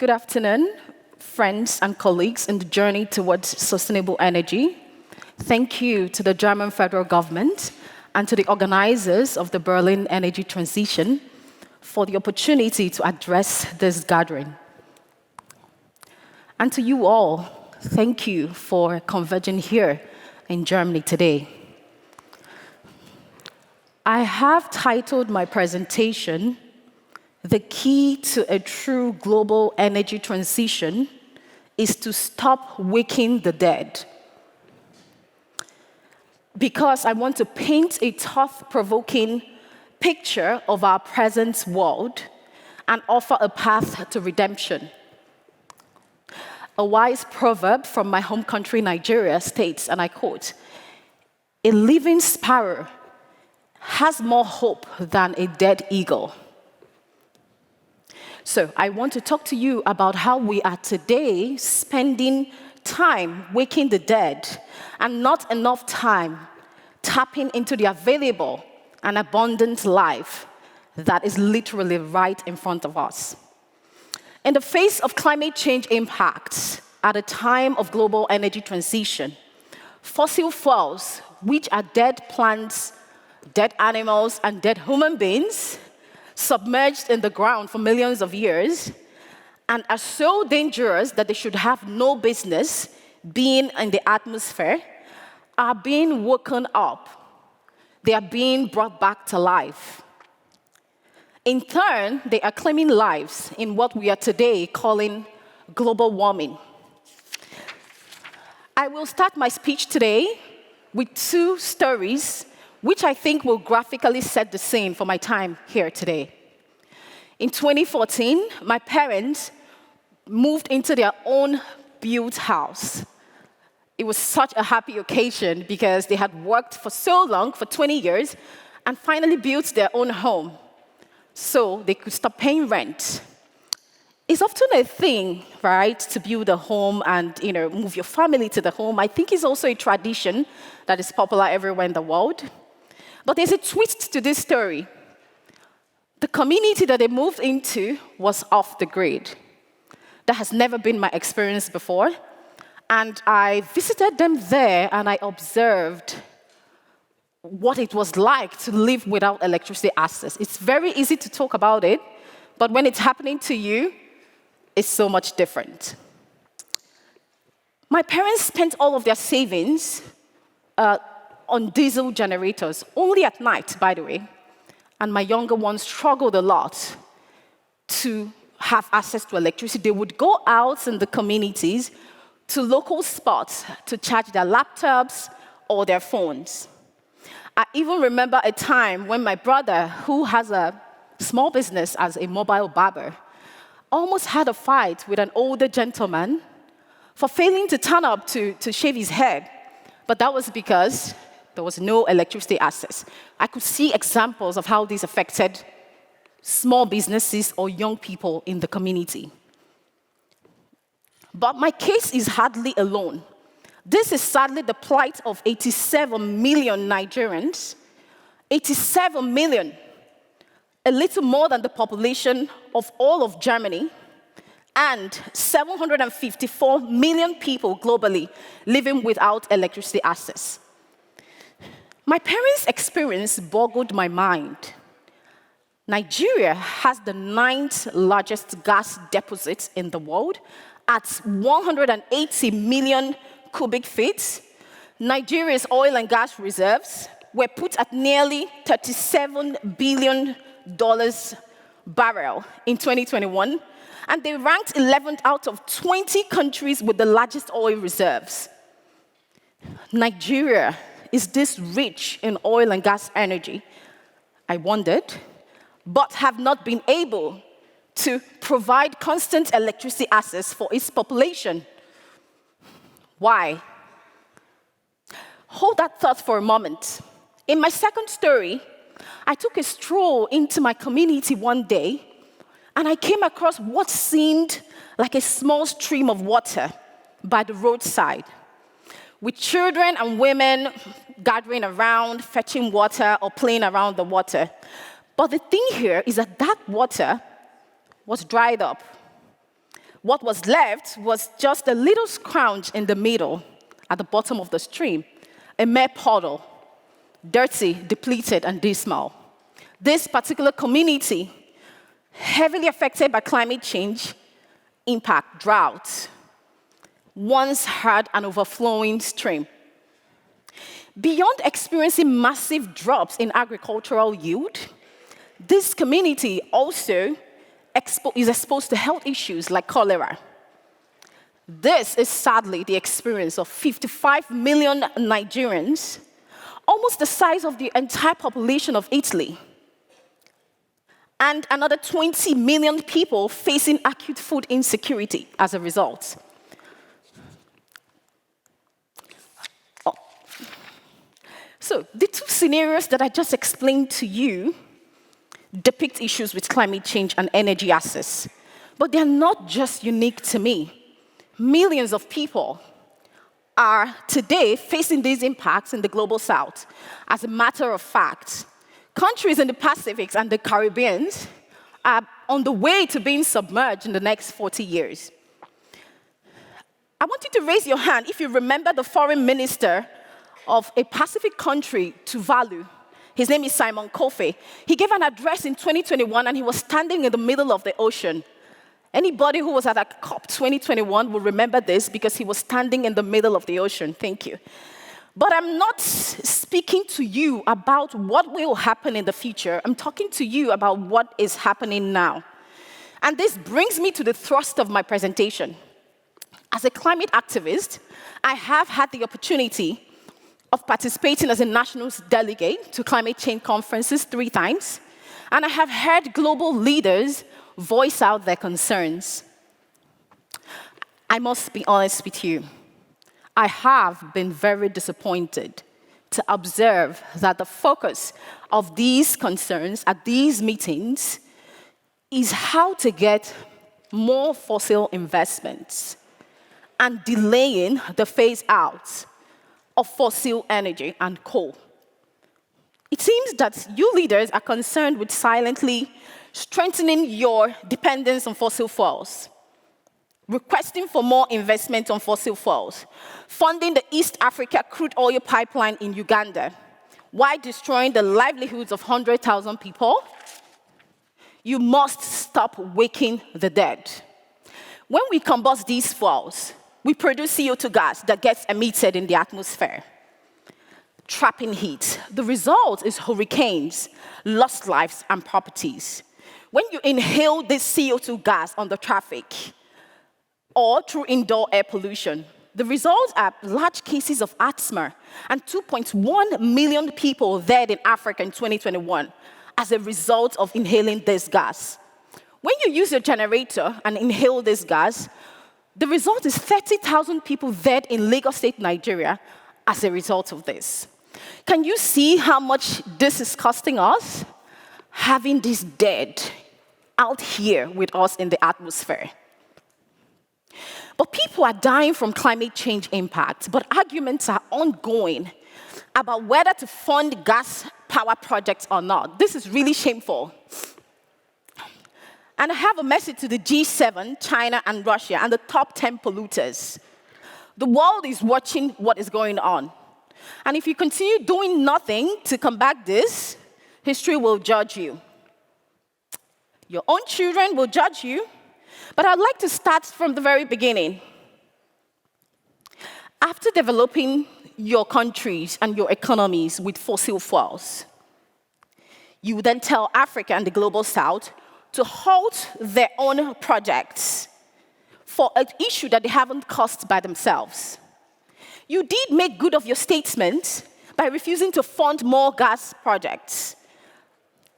Good afternoon, friends and colleagues in the journey towards sustainable energy. Thank you to the German federal government and to the organizers of the Berlin Energy Transition for the opportunity to address this gathering. And to you all, thank you for converging here in Germany today. I have titled my presentation, "The key to a true global energy transition is to stop waking the dead." Because I want to paint a thought-provoking picture of our present world and offer a path to redemption. A wise proverb from my home country, Nigeria, states, and I quote, "A living sparrow has more hope than a dead eagle." So I want to talk to you about how we are today spending time waking the dead and not enough time tapping into the available and abundant life that is literally right in front of us. In the face of climate change impacts at a time of global energy transition, fossil fuels, which are dead plants, dead animals, and dead human beings, submerged in the ground for millions of years, and are so dangerous that they should have no business being in the atmosphere, are being woken up. They are being brought back to life. In turn, they are claiming lives in what we are today calling global warming. I will start my speech today with two stories which I think will graphically set the scene for my time here today. In 2014, my parents moved into their own built house. It was such a happy occasion because they had worked for so long, for 20 years, and finally built their own home so they could stop paying rent. It's often a thing, right, to build a home and move your family to the home. I think it's also a tradition that is popular everywhere in the world. But there's a twist to this story. The community that they moved into was off the grid. That has never been my experience before. And I visited them there and I observed what it was like to live without electricity access. It's very easy to talk about it, but when it's happening to you, it's so much different. My parents spent all of their savings on diesel generators, only at night, by the way. And my younger ones struggled a lot to have access to electricity. They would go out in the communities to local spots to charge their laptops or their phones. I even remember a time when my brother, who has a small business as a mobile barber, almost had a fight with an older gentleman for failing to turn up to shave his head. But that was because there was no electricity access. I could see examples of how this affected small businesses or young people in the community. But my case is hardly alone. This is sadly the plight of 87 million Nigerians. 87 million, a little more than the population of all of Germany, and 754 million people globally living without electricity access. My parents' experience boggled my mind. Nigeria has the 9th largest gas deposit in the world at 180 million cubic feet. Nigeria's oil and gas reserves were put at nearly $37 billion barrel in 2021, and they ranked 11th out of 20 countries with the largest oil reserves. Nigeria is this rich in oil and gas energy, I wondered, but have not been able to provide constant electricity access for its population. Why? Hold that thought for a moment. In my second story, I took a stroll into my community one day, and I came across what seemed like a small stream of water by the roadside, with children and women gathering around, fetching water or playing around the water. But the thing here is that that water was dried up. What was left was just a little scrounge in the middle, at the bottom of the stream, a mere puddle, dirty, depleted, and dismal. This particular community, heavily affected by climate change, impact, drought, once had an overflowing stream. Beyond experiencing massive drops in agricultural yield, this community also is exposed to health issues like cholera. This is sadly the experience of 55 million Nigerians, almost the size of the entire population of Italy, and another 20 million people facing acute food insecurity as a result. So the two scenarios that I just explained to you depict issues with climate change and energy access. But they're not just unique to me. Millions of people are today facing these impacts in the global south. As a matter of fact, countries in the Pacific and the Caribbean are on the way to being submerged in the next 40 years. I want you to raise your hand if you remember the foreign minister of a Pacific country, Tuvalu. His name is Simon Kofe. He gave an address in 2021, and he was standing in the middle of the ocean. Anybody who was at a COP 2021 will remember this because he was standing in the middle of the ocean. Thank you. But I'm not speaking to you about what will happen in the future. I'm talking to you about what is happening now. And this brings me to the thrust of my presentation. As a climate activist, I have had the opportunity of participating as a national delegate to climate change conferences 3 times, and I have heard global leaders voice out their concerns. I must be honest with you. I have been very disappointed to observe that the focus of these concerns at these meetings is how to get more fossil investments and delaying the phase out of fossil energy and coal. It seems that you leaders are concerned with silently strengthening your dependence on fossil fuels, requesting for more investment on fossil fuels, funding the East Africa crude oil pipeline in Uganda, while destroying the livelihoods of 100,000 people. You must stop waking the dead. When we combust these fuels, we produce CO2 gas that gets emitted in the atmosphere, trapping heat. The result is hurricanes, lost lives, and properties. When you inhale this CO2 gas on the traffic or through indoor air pollution, the results are large cases of asthma and 2.1 million people dead in Africa in 2021 as a result of inhaling this gas. When you use your generator and inhale this gas, the result is 30,000 people dead in Lagos State, Nigeria, as a result of this. Can you see how much this is costing us? Having this dead out here with us in the atmosphere. But people are dying from climate change impacts, but arguments are ongoing about whether to fund gas power projects or not. This is really shameful. And I have a message to the G7, China, and Russia, and the top 10 polluters. The world is watching what is going on. And if you continue doing nothing to combat this, history will judge you. Your own children will judge you. But I'd like to start from the very beginning. After developing your countries and your economies with fossil fuels, you then tell Africa and the global south to halt their own projects for an issue that they haven't caused by themselves. You did make good of your statement by refusing to fund more gas projects.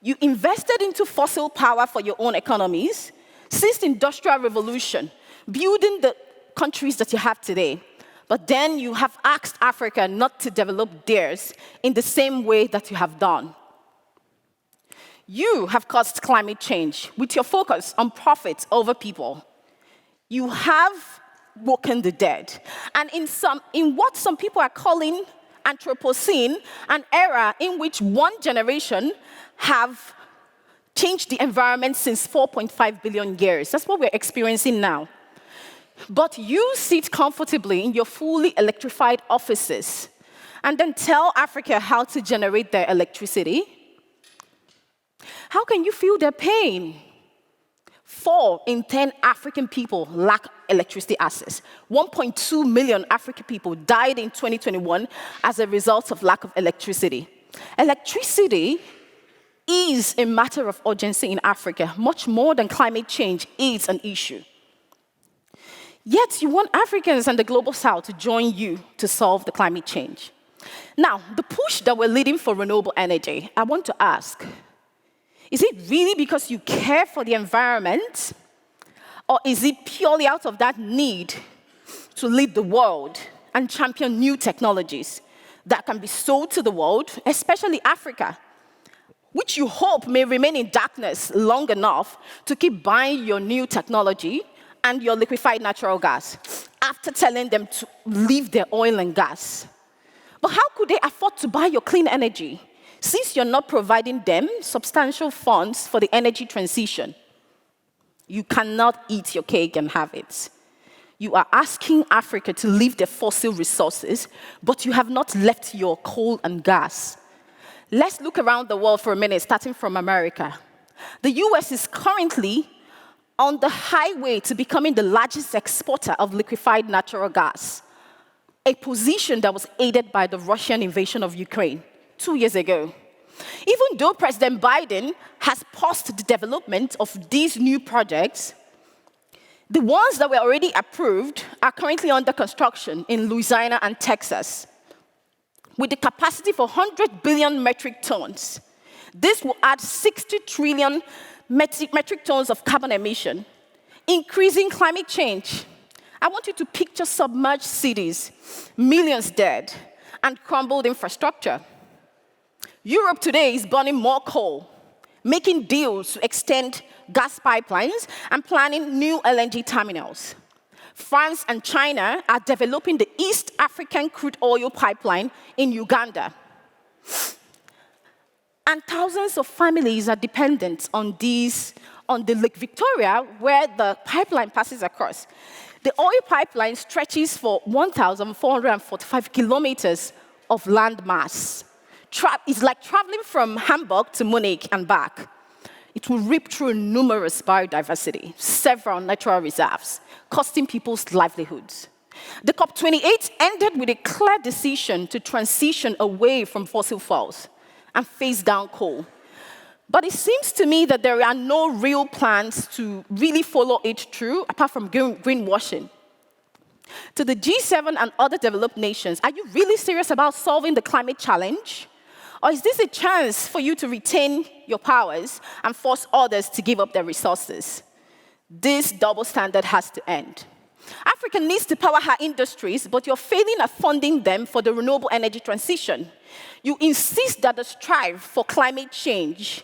You invested into fossil power for your own economies since the Industrial Revolution, building the countries that you have today. But then you have asked Africa not to develop theirs in the same way that you have done. You have caused climate change with your focus on profits over people. You have woken the dead. And in what some people are calling Anthropocene, an era in which one generation have changed the environment since 4.5 billion years. That's what we're experiencing now. But you sit comfortably in your fully electrified offices and then tell Africa how to generate their electricity. How can you feel their pain? 4 in 10 African people lack electricity access. 1.2 million African people died in 2021 as a result of lack of electricity. Electricity is a matter of urgency in Africa, much more than climate change is an issue. Yet you want Africans and the global south to join you to solve the climate change. Now, the push that we're leading for renewable energy, I want to ask, is it really because you care for the environment, or is it purely out of that need to lead the world and champion new technologies that can be sold to the world, especially Africa, which you hope may remain in darkness long enough to keep buying your new technology and your liquefied natural gas after telling them to leave their oil and gas? But how could they afford to buy your clean energy since you're not providing them substantial funds for the energy transition? You cannot eat your cake and have it. You are asking Africa to leave their fossil resources, but you have not left your coal and gas. Let's look around the world for a minute, starting from America. The US is currently on the highway to becoming the largest exporter of liquefied natural gas, a position that was aided by the Russian invasion of Ukraine 2 years ago. Even though President Biden has paused the development of these new projects, the ones that were already approved are currently under construction in Louisiana and Texas, with the capacity for 100 billion metric tons. This will add 60 trillion metric tons of carbon emission, increasing climate change. I want you to picture submerged cities, millions dead, and crumbled infrastructure. Europe today is burning more coal, making deals to extend gas pipelines and planning new LNG terminals. France and China are developing the East African crude oil pipeline in Uganda. And thousands of families are dependent on the Lake Victoria, where the pipeline passes across. The oil pipeline stretches for 1,445 kilometers of land mass. It's like traveling from Hamburg to Munich and back. It will rip through numerous biodiversity, several natural reserves, costing people's livelihoods. The COP28 ended with a clear decision to transition away from fossil fuels and phase down coal. But it seems to me that there are no real plans to really follow it through, apart from greenwashing. To the G7 and other developed nations, are you really serious about solving the climate challenge? Or is this a chance for you to retain your powers and force others to give up their resources? This double standard has to end. Africa needs to power her industries, but you're failing at funding them for the renewable energy transition. You insist that the strive for climate change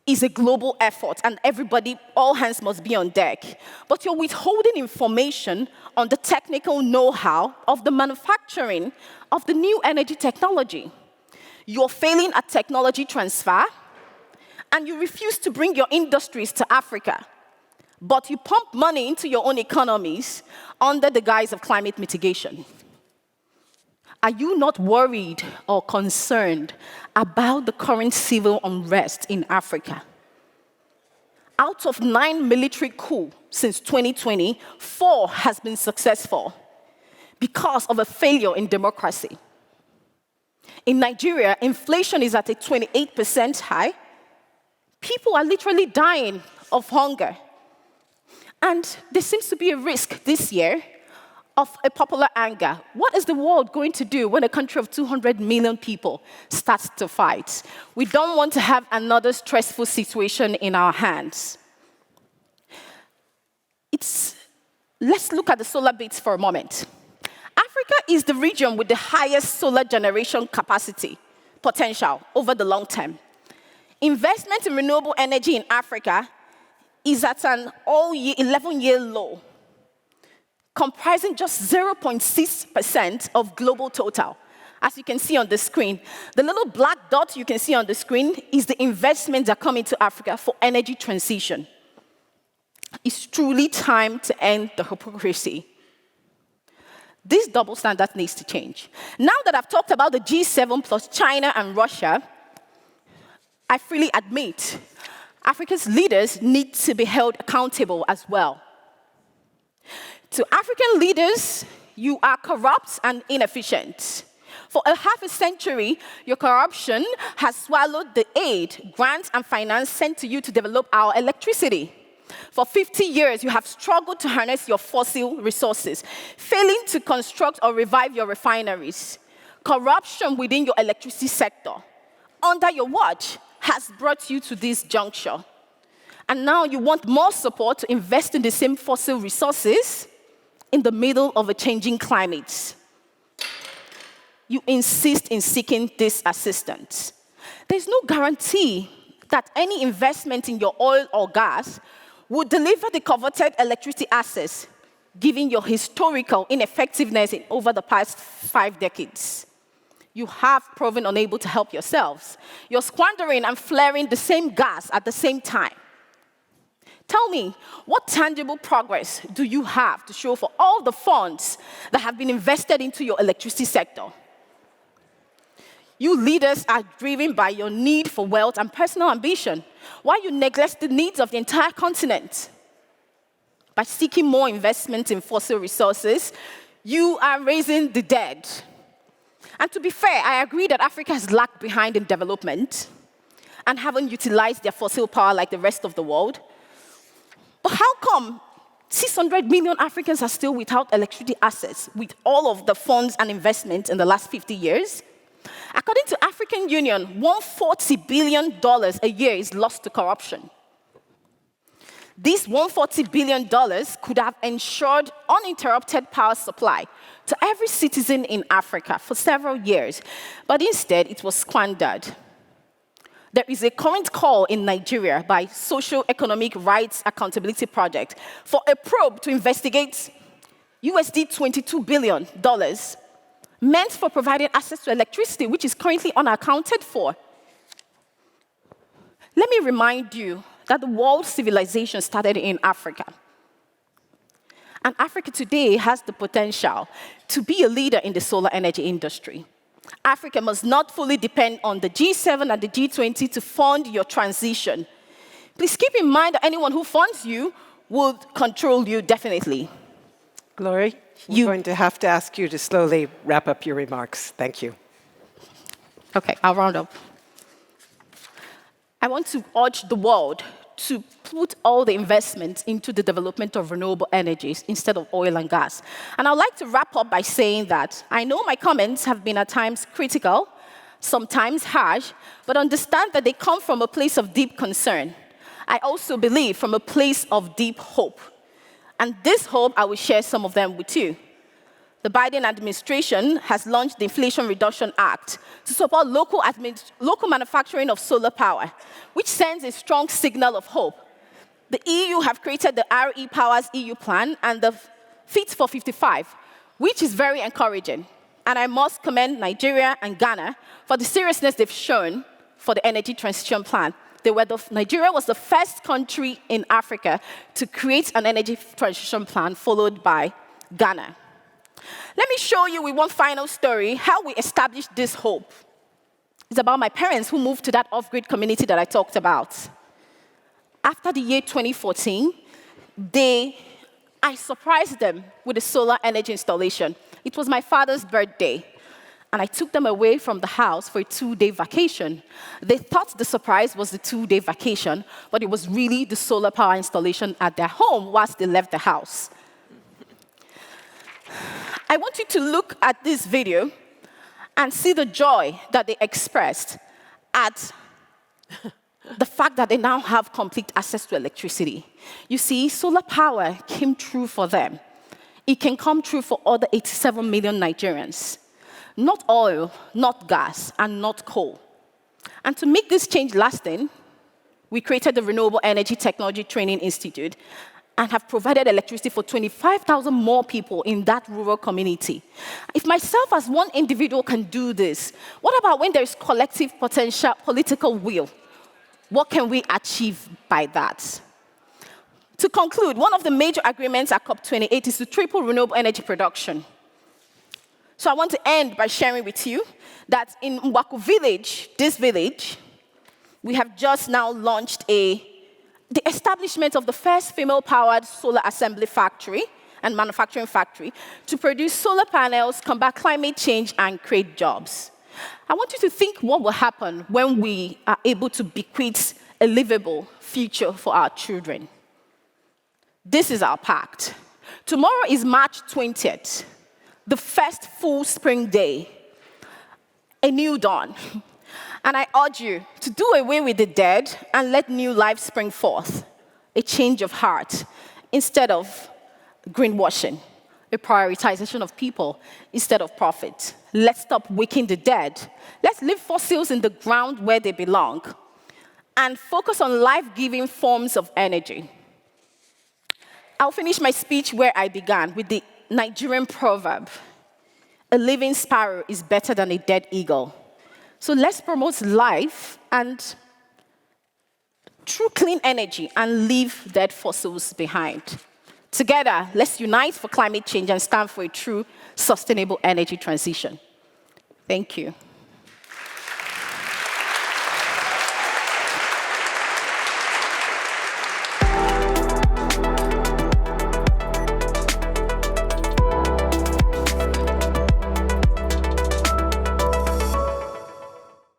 is a global effort and everybody, all hands must be on deck. But you're withholding information on the technical know-how of the manufacturing of the new energy technology. You're failing at technology transfer, and you refuse to bring your industries to Africa. But you pump money into your own economies under the guise of climate mitigation. Are you not worried or concerned about the current civil unrest in Africa? Out of 9 military coups since 2020, 4 has been successful because of a failure in democracy. In Nigeria, inflation is at a 28% high. People are literally dying of hunger. And there seems to be a risk this year of a popular anger. What is the world going to do when a country of 200 million people starts to fight? We don't want to have another stressful situation in our hands. Let's look at the solar bits for a moment. Africa is the region with the highest solar generation capacity potential over the long term. Investment in renewable energy in Africa is at an 11-year low, comprising just 0.6% of global total. As you can see on the screen, the little black dot you can see on the screen is the investments that come into Africa for energy transition. It's truly time to end the hypocrisy. This double standard needs to change. Now that I've talked about the G7 plus China and Russia, I freely admit Africa's leaders need to be held accountable as well. To African leaders, you are corrupt and inefficient. For a half a century, your corruption has swallowed the aid, grants, and finance sent to you to develop our electricity. For 50 years, you have struggled to harness your fossil resources, failing to construct or revive your refineries. Corruption within your electricity sector, under your watch, has brought you to this juncture. And now you want more support to invest in the same fossil resources in the middle of a changing climate. You insist in seeking this assistance. There's no guarantee that any investment in your oil or gas would deliver the coveted electricity access, given your historical ineffectiveness over the past 5 decades. You have proven unable to help yourselves. You're squandering and flaring the same gas at the same time. Tell me, what tangible progress do you have to show for all the funds that have been invested into your electricity sector? You leaders are driven by your need for wealth and personal ambition, while you neglect the needs of the entire continent. By seeking more investment in fossil resources, you are raising the dead. And to be fair, I agree that Africa has lagged behind in development and haven't utilized their fossil power like the rest of the world. But how come 600 million Africans are still without electricity access with all of the funds and investments in the last 50 years? According to African Union, $140 billion a year is lost to corruption. These $140 billion could have ensured uninterrupted power supply to every citizen in Africa for several years, but instead it was squandered. There is a current call in Nigeria by Socio-Economic Rights Accountability Project for a probe to investigate $22 billion meant for providing access to electricity, which is currently unaccounted for. Let me remind you that the world civilization started in Africa. And Africa today has the potential to be a leader in the solar energy industry. Africa must not fully depend on the G7 and the G20 to fund your transition. Please keep in mind that anyone who funds you would control you definitely. Glory, I'm going to have to ask you to slowly wrap up your remarks. Thank you. Okay, I'll round up. I want to urge the world to put all the investments into the development of renewable energies instead of oil and gas. And I'd like to wrap up by saying that I know my comments have been at times critical, sometimes harsh, but understand that they come from a place of deep concern. I also believe from a place of deep hope. And this hope, I will share some of them with you. The Biden administration has launched the Inflation Reduction Act to support local manufacturing of solar power, which sends a strong signal of hope. The EU have created the RE-Powers EU plan and the Fit for 55, which is very encouraging. And I must commend Nigeria and Ghana for the seriousness they've shown for the energy transition plan. Nigeria was the first country in Africa to create an energy transition plan, followed by Ghana. Let me show you with one final story how we established this hope. It's about my parents who moved to that off-grid community that I talked about. After the year 2014, I surprised them with a solar energy installation. It was my father's birthday, and I took them away from the house for a 2-day vacation. They thought the surprise was the 2-day vacation, but it was really the solar power installation at their home whilst they left the house. I want you to look at this video and see the joy that they expressed at the fact that they now have complete access to electricity. You see, solar power came true for them. It can come true for other 87 million Nigerians. Not oil, not gas, and not coal. And to make this change lasting, we created the Renewable Energy Technology Training Institute and have provided electricity for 25,000 more people in that rural community. If myself as one individual can do this, what about when there is collective potential, political will? What can we achieve by that? To conclude, one of the major agreements at COP28 is to triple renewable energy production. So I want to end by sharing with you that in Mwaku village, this village, we have just now launched the establishment of the first female-powered solar assembly factory and manufacturing factory to produce solar panels, combat climate change, and create jobs. I want you to think what will happen when we are able to bequeath a livable future for our children. This is our pact. Tomorrow is March 20th, the first full spring day, a new dawn. And I urge you to do away with the dead and let new life spring forth, a change of heart instead of greenwashing, a prioritization of people instead of profit. Let's stop waking the dead. Let's leave fossils in the ground where they belong and focus on life-giving forms of energy. I'll finish my speech where I began, with the Nigerian proverb, a living sparrow is better than a dead eagle. So let's promote life and true clean energy and leave dead fossils behind. Together, let's unite for climate change and stand for a true sustainable energy transition. Thank you.